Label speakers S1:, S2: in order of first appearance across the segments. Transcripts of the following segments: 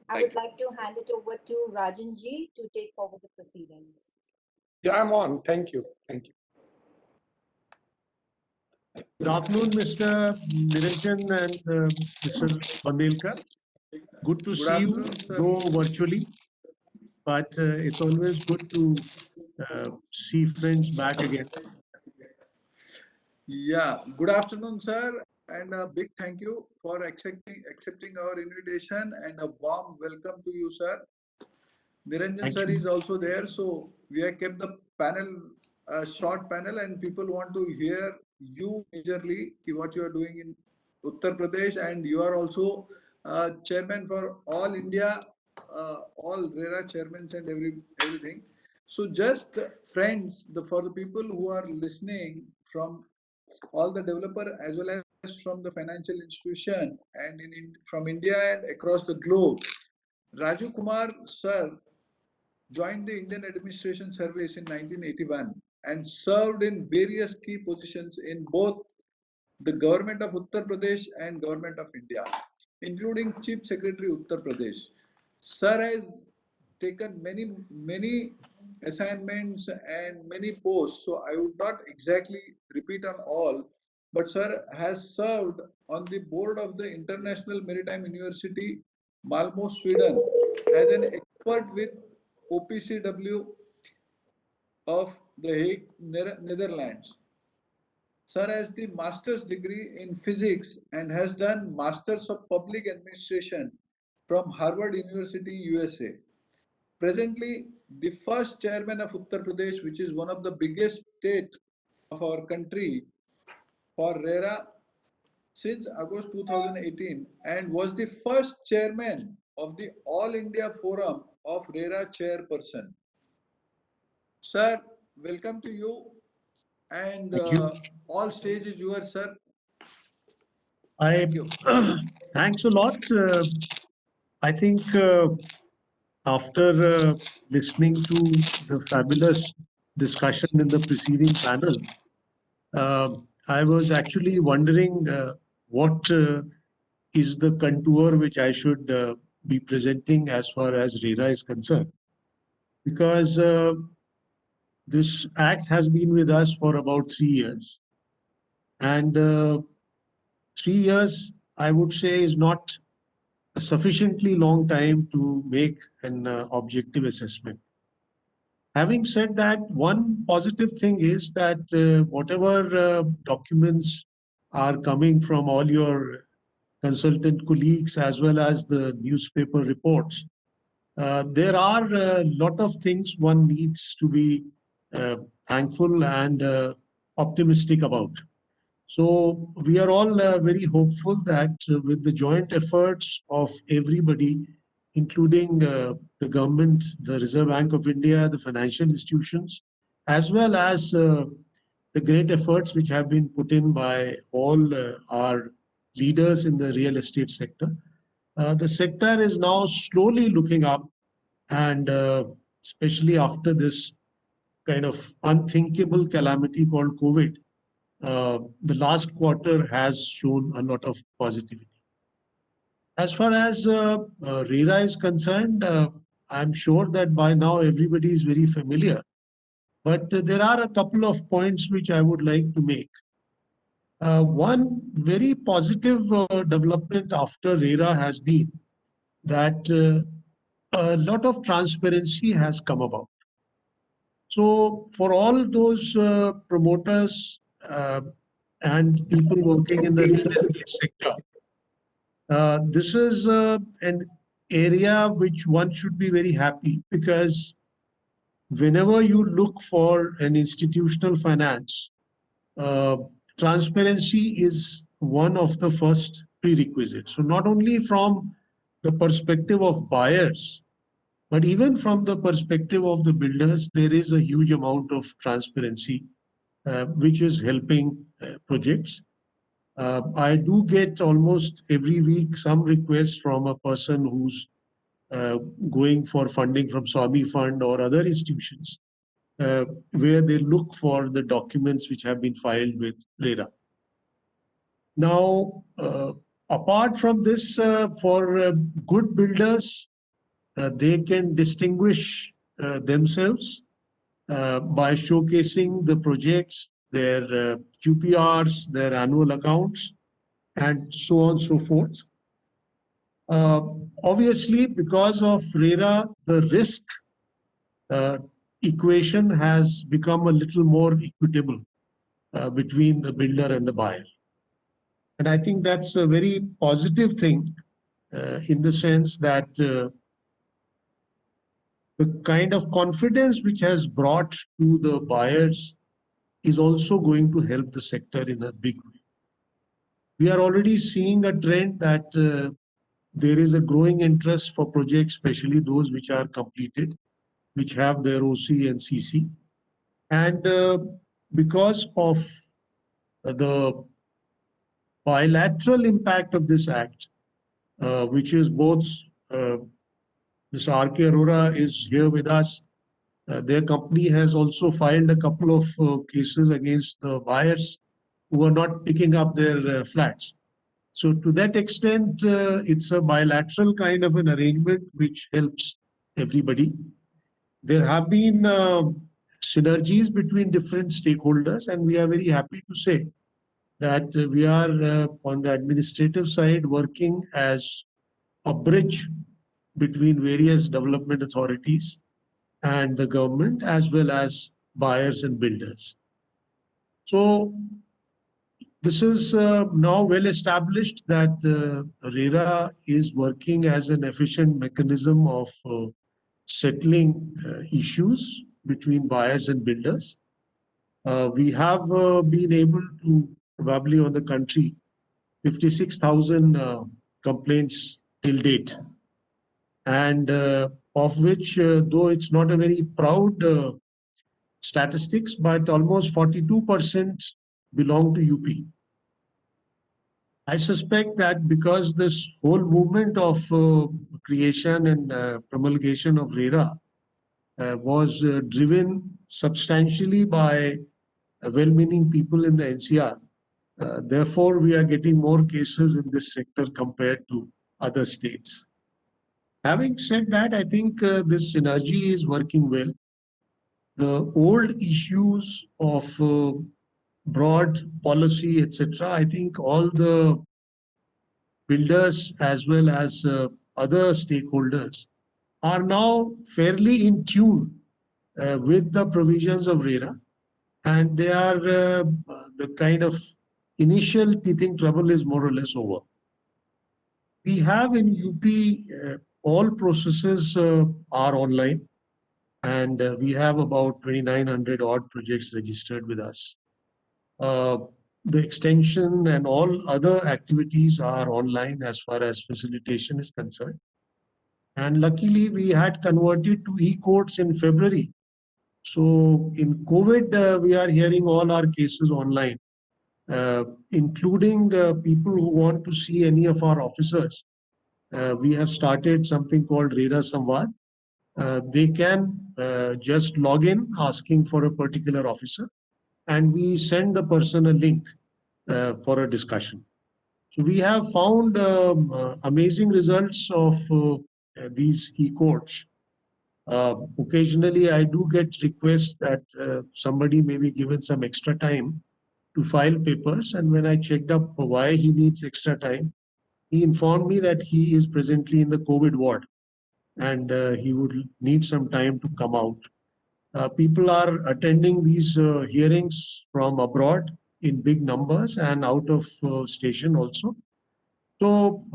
S1: I would like to hand it over to Rajanji to take forward the proceedings.
S2: Yeah, I'm on. Thank you. Thank you.
S3: Good afternoon, Mr. Niranjan and Mr. Bandelkar. Good to see you, though virtually, but it's always good to see friends back again.
S4: Yeah, good afternoon, sir, and a big thank you for accepting our invitation and a warm welcome to you, sir. Niranjan
S3: Thank
S4: sir
S3: you.
S4: is also there, so we have kept the panel a short panel, and people want to hear you majorly what you are doing in Uttar Pradesh, and you are also chairman for all India, all RERA chairmans and everything. So just friends, for the people who are listening from all the developer as well as from the financial institution and from India and across the globe, Raju Kumar sir joined the Indian Administration Service in 1981 and served in various key positions in both the government of Uttar Pradesh and government of India, including Chief Secretary Uttar Pradesh. Sir has taken many assignments and many posts, so I would not exactly repeat on all, but sir has served on the board of the International Maritime University, Malmo, Sweden, as an expert with OPCW of The Hague, Netherlands. Sir has the master's degree in physics and has done masters of public administration from Harvard University, USA. Presently, the first chairman of Uttar Pradesh, which is one of the biggest state of our country, for RERA since August 2018, and was the first chairman of the All India Forum of RERA chairperson. Sir, welcome to you, and
S3: Thank you.
S4: all stage is yours, sir.
S3: I
S4: Thank you.
S3: thanks a lot. I think after listening to the fabulous discussion in the preceding panel, I was actually wondering what is the contour which I should be presenting as far as RERA is concerned. Because this act has been with us for about 3 years. And 3 years, I would say, is not a sufficiently long time to make an objective assessment. Having said that, one positive thing is that whatever documents are coming from all your consultant colleagues as well as the newspaper reports, there are a lot of things one needs to be thankful and optimistic about. So we are all very hopeful that with the joint efforts of everybody, including the government, the Reserve Bank of India, the financial institutions, as well as the great efforts which have been put in by all our leaders in the real estate sector, the sector is now slowly looking up, and especially after this kind of unthinkable calamity called COVID, the last quarter has shown a lot of positivity. As far as RERA is concerned, I'm sure that by now everybody is very familiar. But there are a couple of points which I would like to make. One very positive development after RERA has been that a lot of transparency has come about. So for all those promoters and people working in the real estate sector, this is an area which one should be very happy, because whenever you look for an institutional finance, uh, transparency is one of the first prerequisites. So not only from the perspective of buyers, but even from the perspective of the builders, there is a huge amount of transparency which is helping projects. I do get almost every week some requests from a person who's uh, going for funding from Swami Fund or other institutions, where they look for the documents which have been filed with RERA. Now, apart from this, for good builders, they can distinguish themselves by showcasing the projects, their QPRs, their annual accounts, and so on and so forth. Obviously, because of RERA, the risk equation has become a little more equitable between the builder and the buyer. And I think that's a very positive thing in the sense that the kind of confidence which has brought to the buyers is also going to help the sector in a big way. We are already seeing a trend that there is a growing interest for projects, especially those which are completed, which have their OC and CC. And because of the bilateral impact of this act, which is both Mr. R.K. Arora is here with us. Their company has also filed a couple of cases against the buyers who are not picking up their flats. So to that extent, it's a bilateral kind of an arrangement which helps everybody. There have been synergies between different stakeholders, and we are very happy to say that we are on the administrative side working as a bridge between various development authorities and the government, as well as buyers and builders. So this is now well established that RERA is working as an efficient mechanism of settling issues between buyers and builders. We have been able to probably on the country 56,000 complaints till date, and of which, though it's not a very proud statistics, but almost 42% belong to UP. I suspect that because this whole movement of creation and promulgation of RERA was driven substantially by well-meaning people in the NCR. Therefore, we are getting more cases in this sector compared to other states. Having said that, I think this synergy is working well. The old issues of broad policy, etc., I think all the builders as well as other stakeholders are now fairly in tune with the provisions of RERA, and they are the kind of initial teething trouble is more or less over. We have in UP all processes are online, and we have about 2,900 odd projects registered with us. The extension and all other activities are online as far as facilitation is concerned. And luckily, we had converted to e-courts in February. So in COVID, we are hearing all our cases online, including people who want to see any of our officers. We have started something called RERA Samvad. They can just log in asking for a particular officer, and we send the person a link for a discussion. So we have found amazing results of these e-courts. Occasionally, I do get requests that somebody may be given some extra time to file papers. And when I checked up why he needs extra time, he informed me that he is presently in the COVID ward and he would need some time to come out. People are attending these hearings from abroad in big numbers and out of station also. So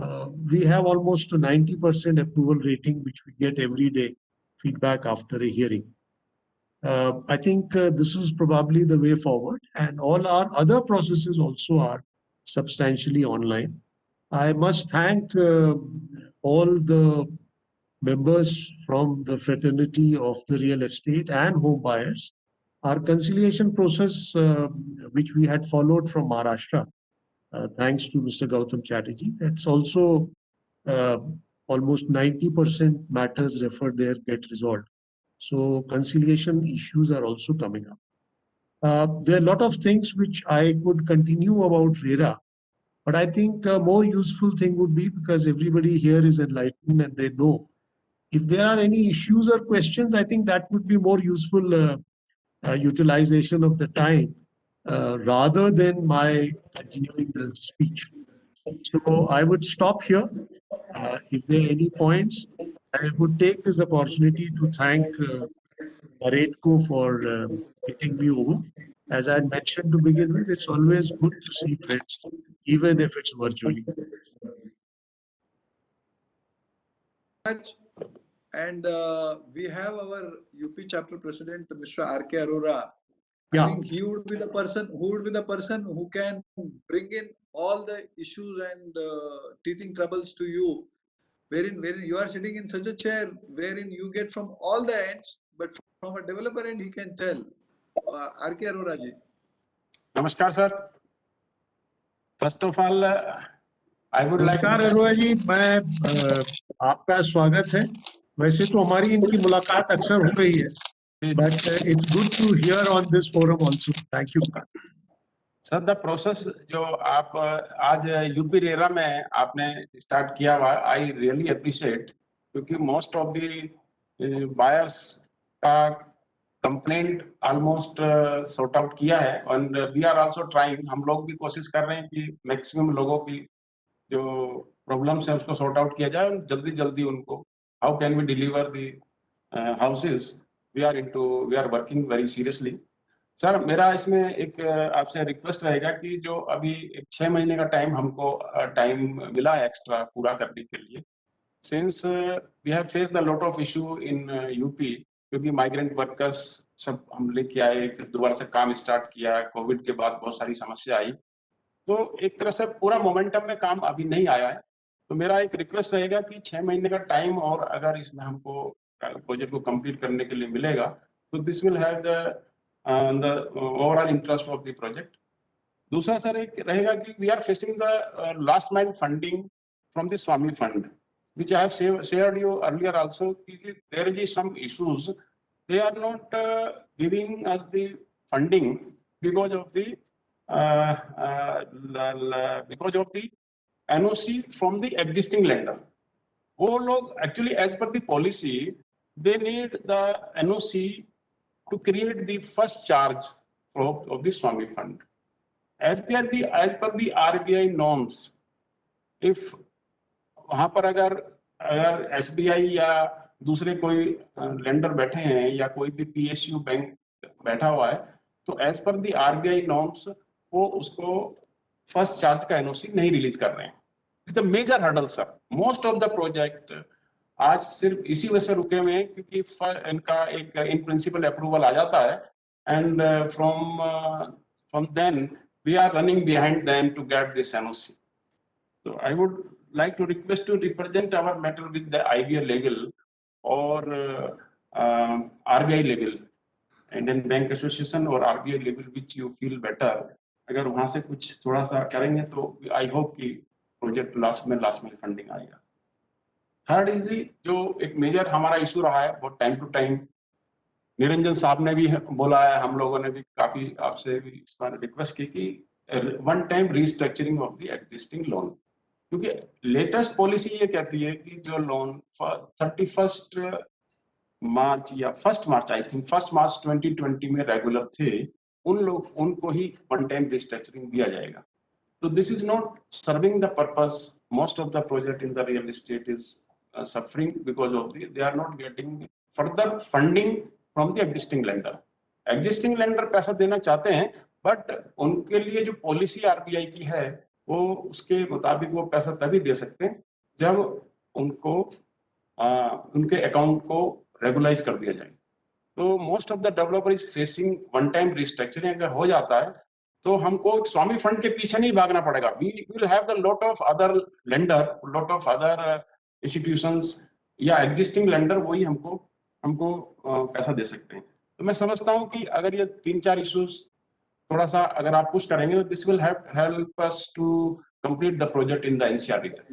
S3: we have almost a 90% approval rating, which we get every day feedback after a hearing. I think this is probably the way forward, and all our other processes also are substantially online. I must thank all the members from the fraternity of the real estate and home buyers. Our conciliation process, which we had followed from Maharashtra, thanks to Mr. Gautam Chatterjee, that's also almost 90% matters referred there get resolved. So conciliation issues are also coming up. There are a lot of things which I could continue about RERA, but I think a more useful thing would be, because everybody here is enlightened and they know if there are any issues or questions, I think that would be more useful utilization of the time rather than my continuing the speech. So I would stop here. If there are any points, I would take this opportunity to thank Paretco for getting me over. As I had mentioned to begin with, it's always good to see friends, even if it's virtually.
S4: Much. And we have our UP chapter president, Mr. R.K. Arora.
S3: Yeah.
S4: I think he would be the person who can bring in all the issues and teething troubles to you, wherein you are sitting in such a chair wherein you get from all the ends, but from a developer end he can tell. R.K. Arora ji.
S2: Namaskar, sir. First of all, I would like.
S3: नमस्कार अरोड़ा जी, मैं आपका स्वागत है. वैसे तो हमारी इनकी मुलाकात अक्सर हो रही है, but it's good to hear on this forum also. Thank you.
S2: Sir, the process जो आप आज यूपी रेरा में आपने स्टार्ट किया हुआ, आई रियली अप्रिशिएट, क्योंकि मोस्ट ऑफ द बायर्स का कंप्लेंट ऑलमोस्ट सॉर्ट आउट किया है, and we are also trying. हम लोग भी कोशिश कर रहे हैं कि मैक्सिमम लोगों की जो प्रॉब्लम्स है उसको सॉर्ट आउट किया जाए, जल्दी जल्दी उनको how can we deliver the houses. We are working very seriously. Sir, मेरा इसमें एक आपसे रिक्वेस्ट रहेगा कि जो अभी 6 महीने का टाइम हमको टाइम मिला है एक्स्ट्रा पूरा करने के लिए, since we have face the lot of issue in UP, क्योंकि माइग्रेंट वर्कर्स सब हम लेके आए, फिर दोबारा से काम स्टार्ट किया, कोविड के बाद बहुत सारी समस्या आई, तो एक तरह से पूरा मोमेंटम में काम अभी नहीं आया है. तो मेरा एक रिक्वेस्ट रहेगा कि 6 महीने का टाइम और अगर इसमें हमको प्रोजेक्ट को कंप्लीट करने के लिए मिलेगा, तो this will have the overall interest of the project. दूसरा सर एक रहेगा कि we are facing the last mile funding from the स्वामी fund, which I have shared you earlier also. There is some issues. They are not giving us the funding because of the NOC from the existing lender. वो लोग actually as per the policy, they need the NOC to create the first charge of the Swami fund. As per the RBI norms, if वहां पर अगर SBI या दूसरे कोई lender बैठे हैं या कोई भी PSU बैंक बैठा हुआ है, तो एज पर दी RBI नॉर्म्स वो उसको फर्स्ट चार्ज का NOC नहीं रिलीज कर रहे हैं. It's a major hurdle sir. Most of the project आज सिर्फ इसी वजह से रुके हुए हैं क्योंकि इनका एक इन प्रिंसिपल अप्रूवल आ जाता है, and from then we are running behind them to get this NOC. So I would like to request to represent our matter with the IBA level or RBI level, Indian Bank Association or RBI level, which you feel better. अगर वहाँ से कुछ थोड़ा सा करेंगे तो I hope कि project last में फंडिंग आएगा. थर्ड इज जो एक मेजर हमारा इशू रहा है बहुत टाइम टू टाइम, निरंजन साहब ने भी बोला है, हम लोगों ने भी काफी आपसे भी इस बार रिक्वेस्ट की कि one time restructuring of the existing loan, क्योंकि लेटेस्ट पॉलिसी ये कहती है कि जो लोन 31 मार्च या 1 मार्च आई थिंक 1 मार्च 2020 में रेगुलर थे, उनको ही वन टाइम रिस्ट्रक्चरिंग दिया जाएगा. तो this is not serving the purpose. Most of the project in the real estate is suffering because of they are not getting further funding from the existing lender. Existing lender पैसा देना चाहते हैं, but उनके लिए जो policy RBI की है वो उसके मुताबिक वो पैसा तभी दे सकते हैं जब उनको उनके अकाउंट को रेगुलाइज कर दिया जाए. तो most of the developer is facing one time restructuring. अगर हो जाता है तो हमको एक स्वामी फंड के पीछे नहीं भागना पड़ेगा. We will have the lot of other lender, lot of other institutions या एग्जिस्टिंग लेंडर वही हमको पैसा दे सकते हैं. तो मैं समझता हूँ कि अगर ये 3-4 इश्यूज थोड़ा सा अगर आप पुश करेंगे तो this will help us to complete the project in the NCR region.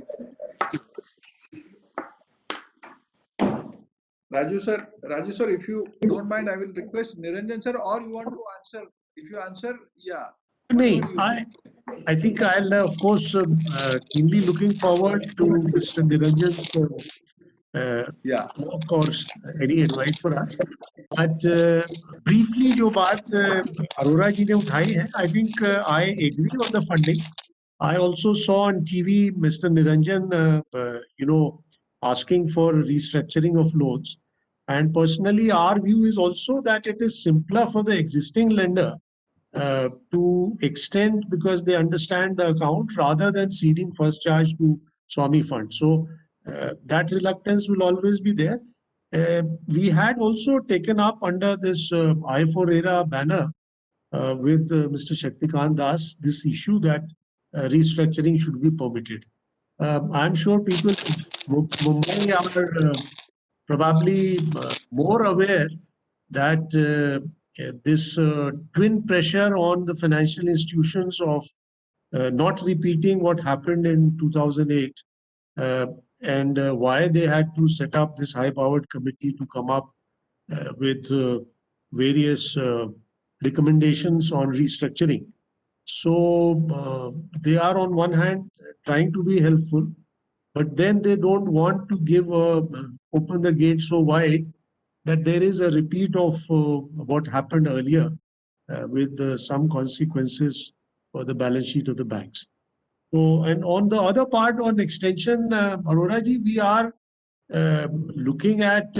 S4: Raju sir, if you don't mind, I will request Niranjan sir, or you want to answer? If you answer, yeah.
S3: I think I'll of course keenly looking forward to Mr. Niranjan's
S4: Yeah.
S3: talk or any advice for us. But briefly, जो बात अरोरा जी ने उठाई है, I think I agree on the funding. I also saw on TV Mr. Niranjan, asking for restructuring of loans. And personally, our view is also that it is simpler for the existing lender to extend because they understand the account rather than ceding first charge to Swami Fund. So that reluctance will always be there. We had also taken up under this I4ERA banner with Mr. Shaktikant Das this issue that restructuring should be permitted. I'm sure people in Mumbai are probably more aware that this twin pressure on the financial institutions of not repeating what happened in 2008 and why they had to set up this high-powered committee to come up with various recommendations on restructuring. So they are on one hand trying to be helpful, but then they don't want to give open the gate so wide that there is a repeat of what happened earlier with some consequences for the balance sheet of the banks. So, and on the other part on extension, Arora ji, we are looking at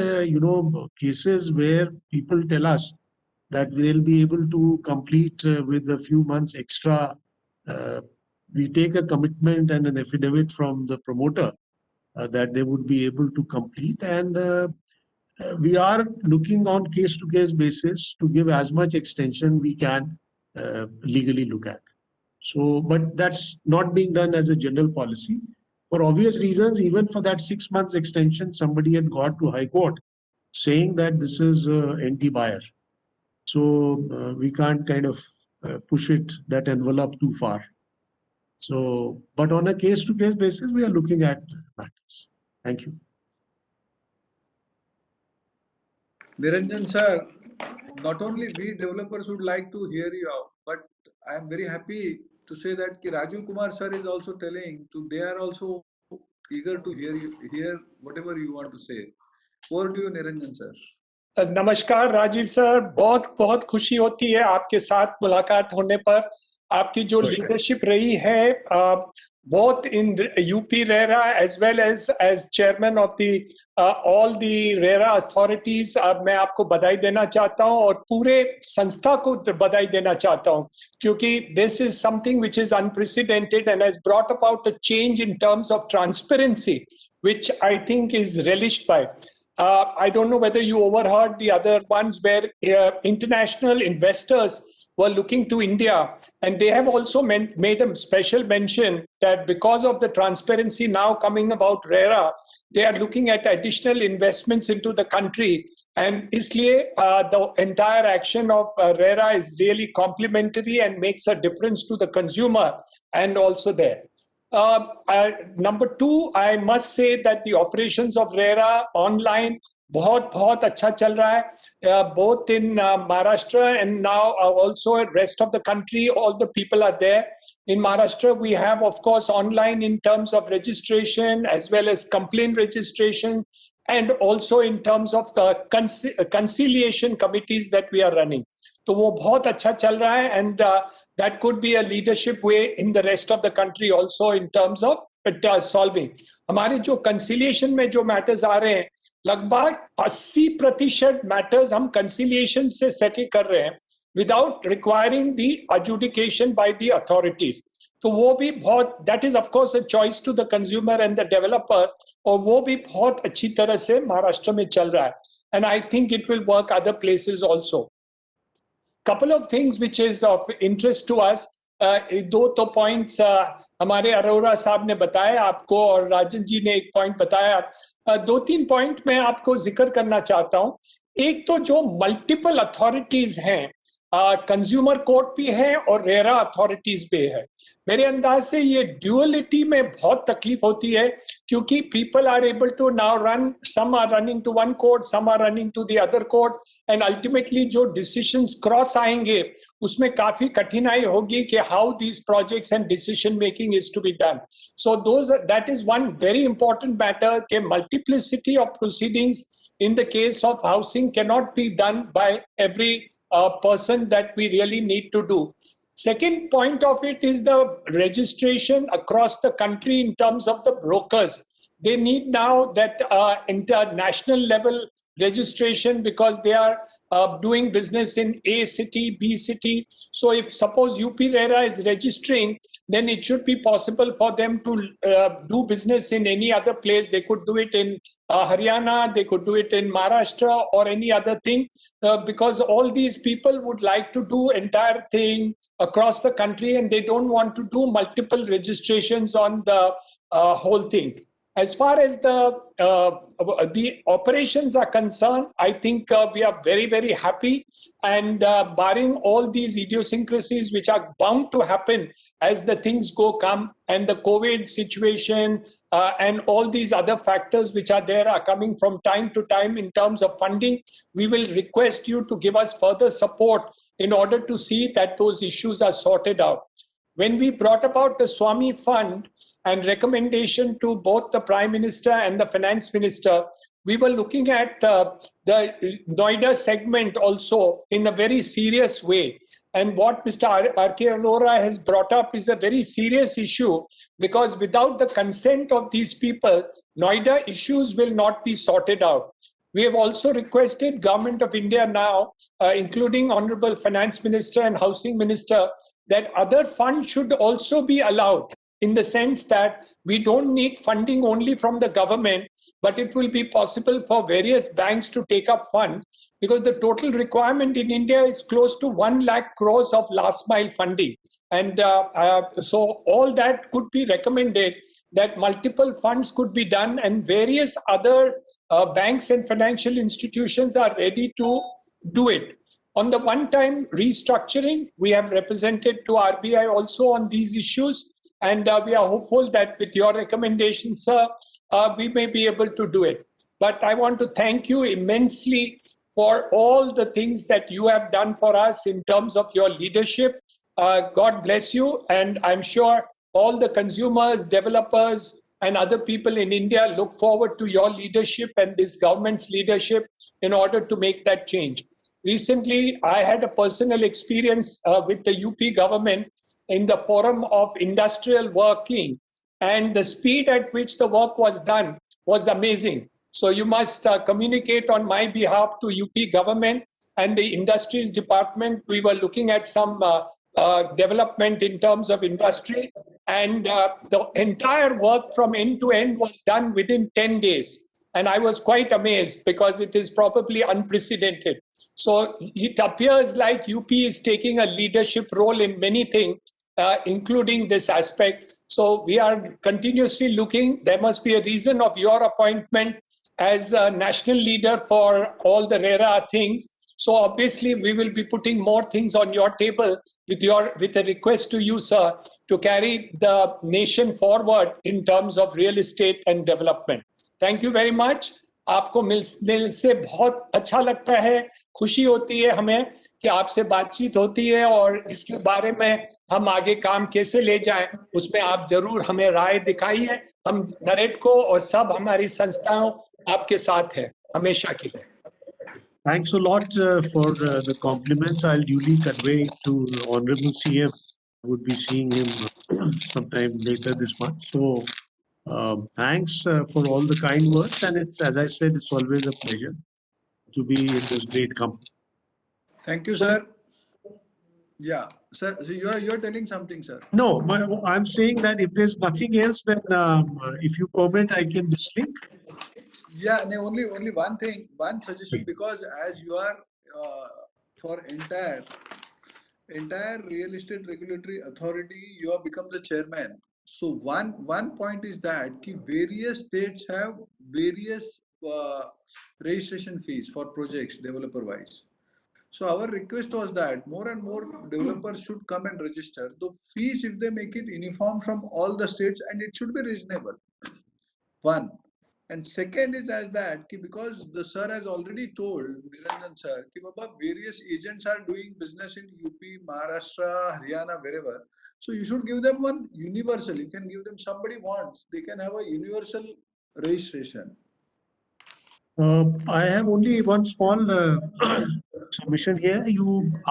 S3: cases where people tell us that they'll be able to complete with a few months extra. We take a commitment and an affidavit from the promoter that they would be able to complete, and we are looking on case-to-case basis to give as much extension we can legally look at. So, but that's not being done as a general policy. For obvious reasons, even for that 6 months extension, somebody had got to High Court saying that this is anti-buyer. So we can't kind of push it, that envelope too far. So, but on a case-to-case basis, we are looking at matters. Thank you.
S4: Niranjan sir, not only we developers would like to hear you out, but I am very happy to say that Rajiv Kumar sir is also telling they are also eager to hear whatever you want to say. Over to you, Niranjan sir.
S5: नमस्कार Rajiv sir, बहुत बहुत खुशी होती है आपके साथ मुलाकात होने पर। आपकी जो लीडरशिप रही है both in UP RERA as well as chairman of the all the RERA authorities, मैं आपको बधाई देना चाहता हूं और पूरे संस्था को बधाई देना चाहता हूं, क्योंकि this is something which is unprecedented and has brought about a change in terms of transparency, which I think is relished by. I don't know whether you overheard the other ones where international investors were looking to India, and they have also made a special mention that because of the transparency now coming about RERA, they are looking at additional investments into the country, and isliye the entire action of RERA is really complementary and makes a difference to the consumer and also there. Number two, I must say that the operations of RERA online बहुत अच्छा चल रहा है, both in Maharashtra and now also rest of the country. All the people are there. In Maharashtra, we have, of course, online in terms of registration as well as complaint registration, and also in terms of conciliation committees that we are running. तो वो बहुत अच्छा चल रहा है, and that could be a leadership way in the rest of the country also in terms of solving. हमारे जो conciliation में जो matters आ रहे हैं, लगभग 80% matters हम conciliation से settle कर रहे हैं without requiring the adjudication by the authorities. तो वो भी बहुत, that is of course a choice to the consumer and the developer, और वो भी बहुत अच्छी तरह से महाराष्ट्र में चल रहा है, and I think it will work other places also. Couple of things which is of interest to us, दो तो points हमारे अरोरा साहब ने बताया आपको और राजन जी ने एक point बताया, दो तीन point मैं आपको जिक्र करना चाहता हूं. एक तो जो multiple authorities हैं, कंज्यूमर कोर्ट भी है और रेरा अथॉरिटीज भी है। मेरे अंदाज से ये ड्यूअलिटी में बहुत तकलीफ होती है, क्योंकि people are able to now run, some are running to one court, some are running to the other court, and ultimately जो डिसीजंस क्रॉस आएंगे उसमें काफी कठिनाई होगी कि how these projects and decision making is to be done. So that is one very important matter कि multiplicity of proceedings in the case of housing cannot be done by every person that we really need to do. Second point of it is the registration across the country in terms of the brokers. They need now that international level registration because they are doing business in A city, B city. So if suppose UP RERA is registering, then it should be possible for them to do business in any other place. They could do it in Haryana, they could do it in Maharashtra or any other thing, because all these people would like to do entire thing across the country and they don't want to do multiple registrations on the whole thing. As far as the operations are concerned, I think we are very, very happy, and barring all these idiosyncrasies which are bound to happen as the things come, and the COVID situation and all these other factors which are there are coming from time to time in terms of funding, we will request you to give us further support in order to see that those issues are sorted out. When we brought about the Swami Fund and recommendation to both the Prime Minister and the Finance Minister, we were looking at the Noida segment also in a very serious way. And what Mr. R.K. Arora has brought up is a very serious issue, because without the consent of these people, Noida issues will not be sorted out. We have also requested Government of India now, including Honorable Finance Minister and Housing Minister, that other funds should also be allowed, in the sense that we don't need funding only from the government, but it will be possible for various banks to take up funds, because the total requirement in India is close to 1 lakh crores of last mile funding. And so all that could be recommended, that multiple funds could be done, and various other banks and financial institutions are ready to do it. On the one-time restructuring, we have represented to RBI also on these issues, and we are hopeful that with your recommendations, sir, we may be able to do it. But I want to thank you immensely for all the things that you have done for us in terms of your leadership. God bless you, and I'm sure all the consumers, developers, and other people in India look forward to your leadership and this government's leadership in order to make that change. Recently, I had a personal experience with the UP government in the forum of industrial working, and the speed at which the work was done was amazing. So you must communicate on my behalf to UP government and the industries department. We were looking at some development in terms of industry, and the entire work from end to end was done within 10 days. And I was quite amazed, because it is probably unprecedented. So it appears like UP is taking a leadership role in many things, including this aspect. So we are continuously looking. There must be a reason of your appointment as a national leader for all the RERA things. So obviously we will be putting more things on your table with a request to you, sir, to carry the nation forward in terms of real estate and development. Thank you very much. आपको मिलने से बहुत अच्छा लगता है, खुशी होती है हमें कि आपसे बातचीत होती है, और इसके बारे में हम आगे काम कैसे ले जाएं उसमें आप जरूर हमें राय दिखाइए। हम नरेटको और सब हमारी संस्थाओं आपके साथ हैं हमेशा के लिए।
S3: Thanks a lot for the compliments. I'll duly convey to Honorable CM. I would be seeing him sometime later this month. So thanks for all the kind words, and it's, as I said, it's always a pleasure to be in this great company.
S4: Thank you, sir. Yeah, sir. So you're telling something, sir.
S3: No, I'm saying that if there's nothing else, then if you permit, I can dislink.
S4: Yeah, no, only one thing, one suggestion, because as you are for entire real estate regulatory authority, you have become the chairman. So one point is that various states have various registration fees for projects developer wise. So our request was that more and more developers should come and register. The fees, if they make it uniform from all the states, and it should be reasonable. One. And second is as that because the sir has already told Niranjan sir कि Baba various agents are doing business in UP, Maharashtra, Haryana, wherever. So you should give them one universal. You can give them somebody wants. They can have a universal registration.
S3: I have only one small submission here.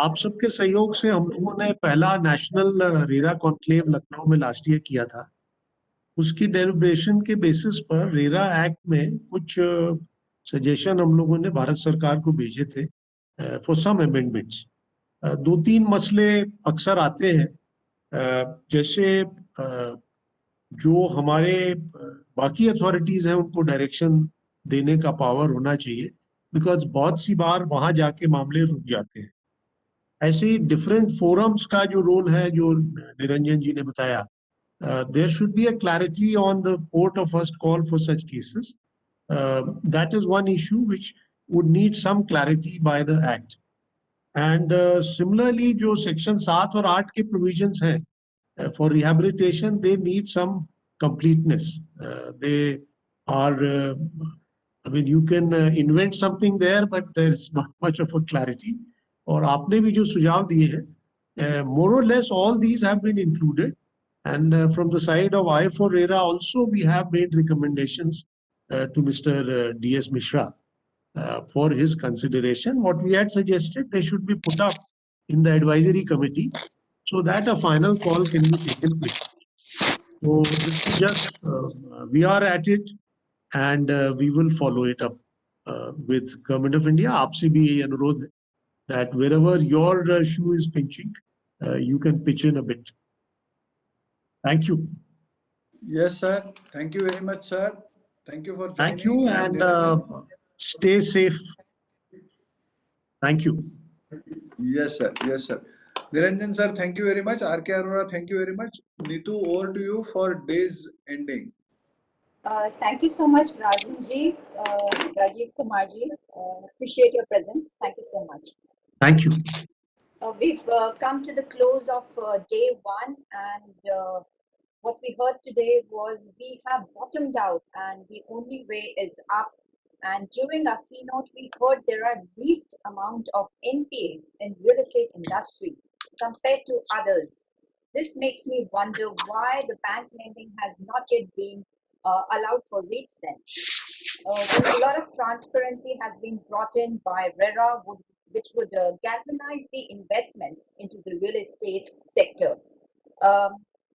S3: आप सबके सहयोग से हम लोगों ने पहला national RERA conclave Lucknow में last year किया था. उसकी डेलिब्रेशन के बेसिस पर रेरा एक्ट में कुछ सजेशन हम लोगों ने भारत सरकार को भेजे थे फॉर सम अमेंडमेंट्स. 2-3 मसले अक्सर आते हैं, जैसे जो हमारे बाकी अथॉरिटीज हैं उनको डायरेक्शन देने का पावर होना चाहिए, बिकॉज बहुत सी बार वहां जाके मामले रुक जाते हैं. ऐसे ही डिफरेंट फोरम्स का जो रोल है जो निरंजन जी ने बताया, there should be a clarity on the port of first call for such cases. That is one issue which would need some clarity by the act. And similarly, जो section 7 और 8 के provisions हैं for rehabilitation, they need some completeness. They are, I mean, you can invent something there, but there's not much of a clarity. और आपने भी जो सुझाव दिए हैं, more or less all these have been included. And from the side of I4RERA also, we have made recommendations to Mr. D.S. Mishra for his consideration. What we had suggested, they should be put up in the advisory committee so that a final call can be taken quickly. So this is just, we are at it and we will follow it up with Government of India. आपसे भी यही अनुरोध है that wherever your shoe is pinching, you can pitch in a bit. Thank you.
S4: Yes, sir. Thank you very much, sir. Thank you for joining.
S3: Thank you and stay safe. Thank you.
S4: Yes, sir. Yes, sir. Niranjan sir, thank you very much. R.K. Arora, thank you very much. Neetu, over to you for day's ending.
S1: Thank you so much, Rajan ji, Rajiv Kumar ji. Appreciate your presence. Thank you so much.
S3: Thank you.
S1: We've come to the close of day one, and what we heard today was we have bottomed out and the only way is up. And during our keynote, we heard there are least amount of NPAs in real estate industry compared to others. This makes me wonder why the bank lending has not yet been allowed for REITs then. A lot of transparency has been brought in by RERA, which would galvanize the investments into the real estate sector.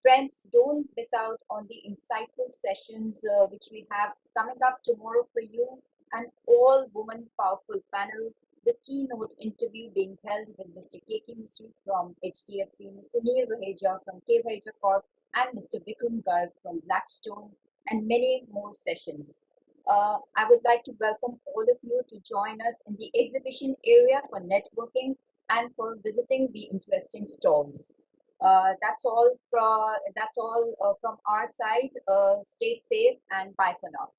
S1: Friends, don't miss out on the insightful sessions which we have coming up tomorrow for you, an all-woman powerful panel, the keynote interview being held with Mr. K.K. Mistry from HDFC, Mr. Neil Raheja from K. Raheja Corp, and Mr. Vikram Garg from Blackstone, and many more sessions. I would like to welcome all of you to join us in the exhibition area for networking and for visiting the interesting stalls. That's all from our side. Stay safe and bye for now.